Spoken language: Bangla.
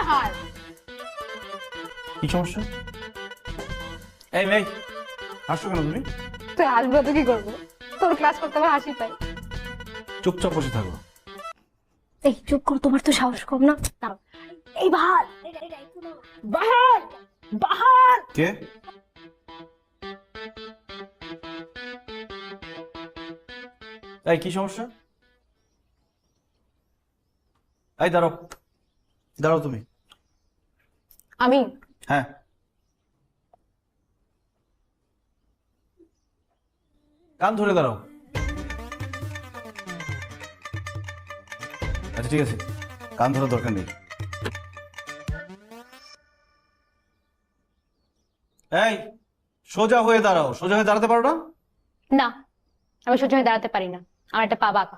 হার। কি সমস্যা? এই মেয়ে, হাসছো কেন তুমি? তুই হাসবো তো কি করবো? তোর ক্লাস করতে আমার হাসি পাই। চুপচাপ বসে থাকো। এই চুপ কর, তোমার তো সাহস কম না। দাঁড়াও। এই বাহার, বাহার, বাহার। কে? এই কি সমস্যা? এই দাঁড়াও, দাঁড়াও তুমি। আমি হ্যাঁ, কান ধরে দাঁড়াও। আচ্ছা ঠিক আছে, কান ধরার দরকার নেই। এই সোজা হয়ে দাঁড়াও, সোজা হয়ে দাঁড়াতে পারো না? না, আমি সোজা হয়ে দাঁড়াতে পারি না, আমার একটা পা বাঁকা।